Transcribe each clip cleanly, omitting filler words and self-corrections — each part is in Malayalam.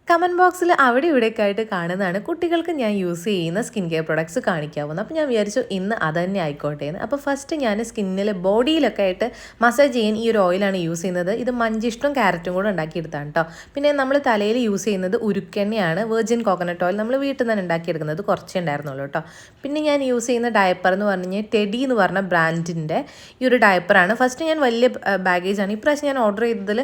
കമൻറ്റ് ബോക്സിൽ അവിടെ ഇവിടെയൊക്കെ ആയിട്ട് കാണുന്നതാണ് കുട്ടികൾക്ക് ഞാൻ യൂസ് ചെയ്യുന്ന സ്കിൻ കെയർ പ്രൊഡക്ട്സ് കാണിക്കാവുന്നത്. അപ്പോൾ ഞാൻ വിചാരിച്ചു ഇന്ന് അതന്നെ ആയിക്കോട്ടെ എന്ന്. അപ്പോൾ ഫസ്റ്റ് ഞാൻ സ്കിന്നിൽ ബോഡിയിലൊക്കെ ആയിട്ട് മസാജ് ചെയ്യാൻ ഈ ഒരു ഓയിലാണ് യൂസ് ചെയ്യുന്നത്. ഇത് മഞ്ചിഷ്ടം ക്യാരറ്റും കൂടെ ഉണ്ടാക്കിയെടുത്താണ് കേട്ടോ. പിന്നെ നമ്മൾ തലയിൽ യൂസ് ചെയ്യുന്നത് ഉരുക്കെണ്ണയാണ്, വെർജിൻ കോക്കനട്ട് ഓയിൽ നമ്മൾ വീട്ടിൽ നിന്ന് തന്നെ ഉണ്ടാക്കിയെടുക്കുന്നത്, കുറച്ചേ ഉണ്ടായിരുന്നുള്ളൂ കേട്ടോ. പിന്നെ ഞാൻ യൂസ് ചെയ്യുന്ന ഡയപ്പർ എന്ന് പറഞ്ഞു കഴിഞ്ഞാൽ ടെഡി എന്ന് പറഞ്ഞ ബ്രാൻഡിൻ്റെ ഈ ഒരു ഡയപ്പറാണ്. ഫസ്റ്റ് ഞാൻ വലിയ ബാഗേജാണ്, ഇപ്രാവശ്യം ഞാൻ ഓർഡർ ചെയ്തതിൽ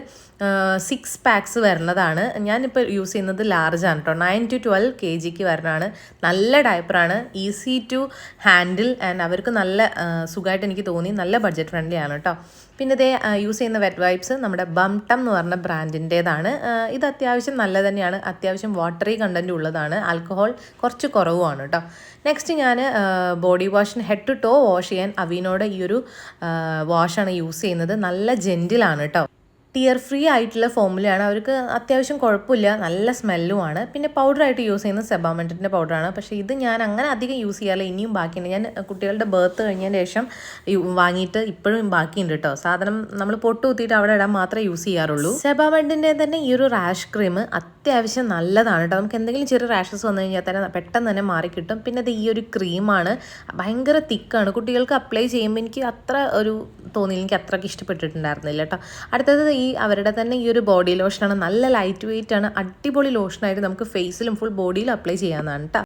6 പാക്സ് വരുന്നതാണ്. ഞാനിപ്പോൾ യൂസ് ചെയ്യുന്നത് ലാർജാണ് കേട്ടോ. 9 to 12 kg വരുന്നതാണ്. നല്ല ഡയപ്പറാണ്, ഈസി ടു ഹാൻഡിൽ ആൻഡ് അവർക്ക് നല്ല സുഖമായിട്ട് എനിക്ക് തോന്നി. നല്ല ബഡ്ജറ്റ് ഫ്രണ്ട്ലി ആണ് കേട്ടോ. പിന്നെ ഇതേ യൂസ് ചെയ്യുന്ന വെറ്റ് വൈപ്സ് നമ്മുടെ ബംടം എന്ന് പറഞ്ഞ ബ്രാൻഡിൻ്റേതാണ്. ഇത് അത്യാവശ്യം നല്ല തന്നെയാണ്, അത്യാവശ്യം വാട്ടറി കണ്ടൻറ്റ് ഉള്ളതാണ്, ആൽക്കഹോൾ കുറച്ച് കുറവുമാണ് കേട്ടോ. നെക്സ്റ്റ് ഞാൻ ബോഡി വാഷിന് ഹെഡ് ടു ടോ വാഷ് ചെയ്യാൻ അവീനോടെ ഈ ഒരു വാഷാണ് യൂസ് ചെയ്യുന്നത്. നല്ല ജെൻറ്റിലാണ് കേട്ടോ. ടിയർ ഫ്രീ ആയിട്ടുള്ള ഫോമുലയാണ്, അവർക്ക് അത്യാവശ്യം കുഴപ്പമില്ല, നല്ല സ്മെല്ലുമാണ്. പിന്നെ പൗഡറായിട്ട് യൂസ് ചെയ്യുന്നത് സെബാമെൻറ്റിൻ്റെ പൗഡറാണ്. പക്ഷേ ഇത് ഞാൻ അങ്ങനെ അധികം യൂസ് ചെയ്യാറില്ല, ഇനിയും ബാക്കിയുണ്ട്. ഞാൻ കുട്ടികളുടെ ബർത്ത് കഴിഞ്ഞതിന് ശേഷം വാങ്ങിയിട്ട് ഇപ്പോഴും ബാക്കിയുണ്ട് കേട്ടോ. സാധനം നമ്മൾ പൊട്ട് കുത്തിയിട്ട് അവിടെ ഇടാൻ മാത്രമേ യൂസ് ചെയ്യാറുള്ളൂ. സെബാമെൻറ്റിൻ്റെ തന്നെ ഈ ഒരു റാഷ് ക്രീം അത്യാവശ്യം നല്ലതാണ് കേട്ടോ. നമുക്ക് എന്തെങ്കിലും ചെറിയ റാഷസ് വന്നു കഴിഞ്ഞാൽ തന്നെ പെട്ടെന്ന് തന്നെ മാറിക്കിട്ടും. പിന്നെ ഇത് ഈ ഒരു ക്രീമാണ്, ഭയങ്കര തിക്കാണ്. കുട്ടികൾക്ക് അപ്ലൈ ചെയ്യുമ്പോൾ എനിക്ക് അത്ര ഒരു തോന്നിയില്ല, എനിക്ക് അത്രയ്ക്ക് ഇഷ്ടപ്പെട്ടിട്ടുണ്ടായിരുന്നില്ല കേട്ടോ. അടുത്തത് അവരുടെ തന്നെ ഈ ഒരു ബോഡി ലോഷനാണ്, നല്ല ലൈറ്റ് വെയിറ്റ് ആണ്, അടിപൊളി ലോഷനായിട്ട് നമുക്ക് ഫേസിലും ഫുൾ ബോഡിയിലും അപ്ലൈ ചെയ്യാവുന്നതാണ് കേട്ടോ.